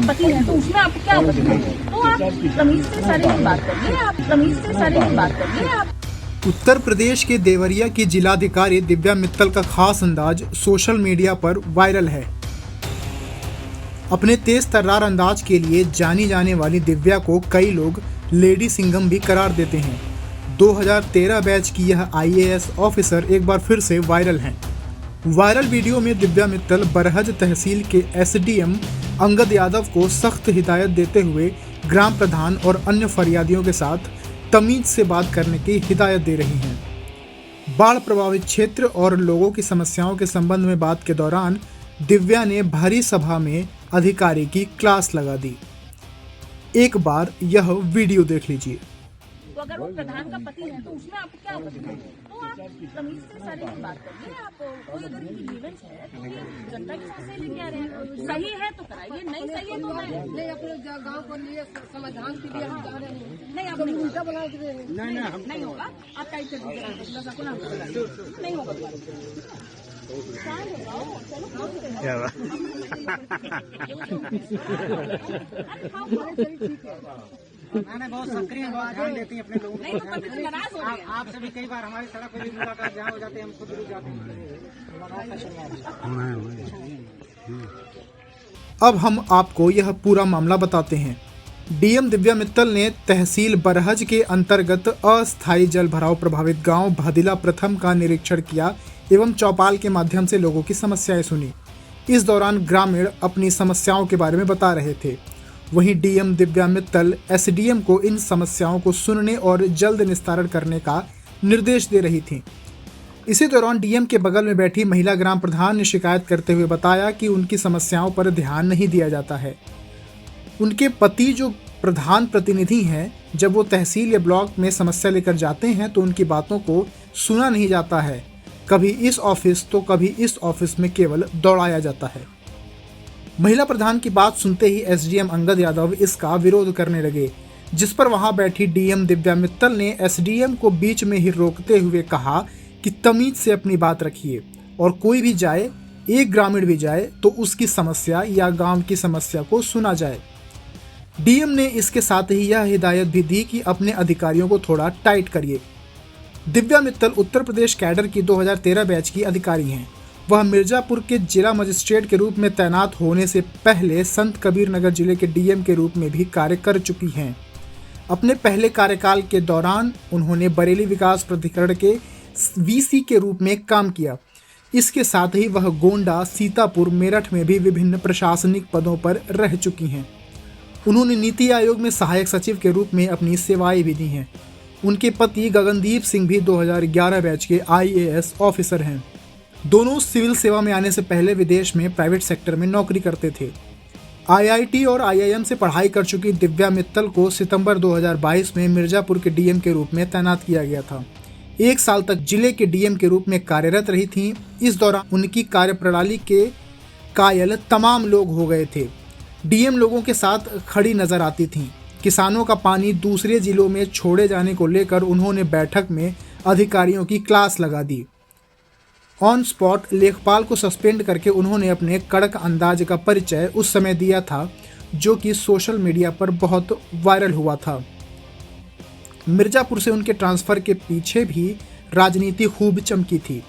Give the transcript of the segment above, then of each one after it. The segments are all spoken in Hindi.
पति है तो उसमें आप क्या आपत्ति है? तो आप तमीज से सारी बात करिए, आप तमीज से सारी बात करिए आप। उत्तर प्रदेश के देवरिया की जिलाधिकारी दिव्या मित्तल का खास अंदाज सोशल मीडिया पर वायरल है। अपने तेज तर्रार अंदाज के लिए जानी जाने वाली दिव्या को कई लोग लेडी सिंघम भी करार देते हैं। 2013 बैच की यह IAS ऑफिसर एक बार फिर से वायरल हैं। वायरल वीडियो में दिव्या मित्तल बरहज तहसील के SDM अंगद यादव को सख्त हिदायत देते हुए ग्राम प्रधान और अन्य फरियादियों के साथ तमीज से बात करने की हिदायत दे रही हैं। बाढ़ प्रभावित क्षेत्र और लोगों की समस्याओं के संबंध में बात के दौरान दिव्या ने भारी सभा में अधिकारी की क्लास लगा दी। एक बार यह वीडियो देख लीजिए। तो अगर वो प्रधान का पति है तो उसमें आप क्या आपत्ति है? तो आप तमीज से सारी बात करिए। आप कोई अगर इनकी ग्रीवेंस है तो ये जनता के साथ से लेके आ रहे हैं, सही है तो कराइए, नहीं सही है तो नहीं अपने गांव को लिए समाधान के लिए हम जा रहे हैं। नहीं, आप उल्टा बना दे नहीं होगा। आप टाइप कर दीजिए, नहीं होगा। क्या बात? मैंने बहुत सक्रिय बहुत ध्यान देती है अपने लोगों नहीं तो कभी नाराज हो गए। आपसे भी कई बार हमारी सड़क पर भी मुलाकात जहाँ हो जाते हैं हम खुद रुक जाते हैं। अब हम आपको यह पूरा मामला बताते हैं। DM दिव्या मित्तल ने तहसील बरहज के अंतर्गत अस्थायी जल भराव प्रभावित गांव भादिला प्रथम का निरीक्षण किया एवं चौपाल के माध्यम से लोगों की समस्याएं सुनी। इस दौरान ग्रामीण अपनी समस्याओं के बारे में बता रहे थे। वहीं DM दिव्या मित्तल SDM को इन समस्याओं को सुनने और जल्द निस्तारण करने का निर्देश दे रही थीं। इसी दौरान DM के बगल में बैठी महिला ग्राम प्रधान ने शिकायत करते हुए बताया कि उनकी समस्याओं पर ध्यान नहीं दिया जाता है। उनके पति जो प्रधान प्रतिनिधि हैं, जब वो तहसील या ब्लॉक में समस्या लेकर जाते हैं तो उनकी बातों को सुना नहीं जाता है। कभी इस ऑफिस तो कभी इस ऑफिस में केवल दौड़ाया जाता है। महिला प्रधान की बात सुनते ही SDM अंगद यादव इसका विरोध करने लगे, जिस पर वहां बैठी DM दिव्या मित्तल ने SDM को बीच में ही रोकते हुए कहा कि तमीज से अपनी बात रखिए और कोई भी जाए, एक ग्रामीण भी जाए तो उसकी समस्या या गांव की समस्या को सुना जाए। DM ने इसके साथ ही यह हिदायत भी दी कि अपने अधिकारियों को थोड़ा टाइट करिए। दिव्या मित्तल उत्तर प्रदेश कैडर की 2013 बैच की अधिकारी हैं। वह मिर्जापुर के जिला मजिस्ट्रेट के रूप में तैनात होने से पहले संत कबीर नगर जिले के DM के रूप में भी कार्य कर चुकी हैं। अपने पहले कार्यकाल के दौरान उन्होंने बरेली विकास प्राधिकरण के VC के रूप में काम किया। इसके साथ ही वह गोंडा, सीतापुर, मेरठ में भी विभिन्न प्रशासनिक पदों पर रह चुकी हैं। उन्होंने नीति आयोग में सहायक सचिव के रूप में अपनी सेवाएं भी दी हैं। उनके पति गगनदीप सिंह भी 2011 बैच के IAS ऑफिसर हैं। दोनों सिविल सेवा में आने से पहले विदेश में प्राइवेट सेक्टर में नौकरी करते थे। IIT और IIM से पढ़ाई कर चुकी दिव्या मित्तल को सितंबर 2022 में मिर्जापुर के DM के रूप में तैनात किया गया था। 1 साल तक जिले के DM के रूप में कार्यरत रही थीं। इस दौरान उनकी कार्यप्रणाली के कायल तमाम लोग हो गए थे। DM लोगों के साथ खड़ी नजर आती थीं। किसानों का पानी दूसरे जिलों में छोड़े जाने को लेकर उन्होंने बैठक में अधिकारियों की क्लास लगा दी। ऑन स्पॉट लेखपाल को सस्पेंड करके उन्होंने अपने कड़क अंदाज का परिचय उस समय दिया था, जो कि सोशल मीडिया पर बहुत वायरल हुआ था। मिर्जापुर से उनके ट्रांसफर के पीछे भी राजनीति खूब चमकी थी।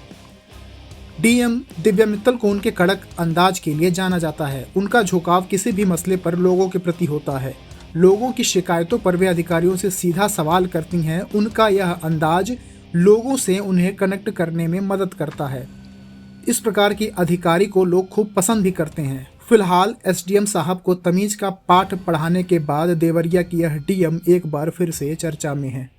DM दिव्या मित्तल को उनके कड़क अंदाज के लिए जाना जाता है। उनका झुकाव किसी भी मसले पर लोगों के प्रति होता है। लोगों की शिकायतों पर वे अधिकारियों से सीधा सवाल करती हैं। उनका यह अंदाज लोगों से उन्हें कनेक्ट करने में मदद करता है। इस प्रकार की अधिकारी को लोग खूब पसंद भी करते हैं। फिलहाल SDM साहब को तमीज का पाठ पढ़ाने के बाद देवरिया की यह DM एक बार फिर से चर्चा में है।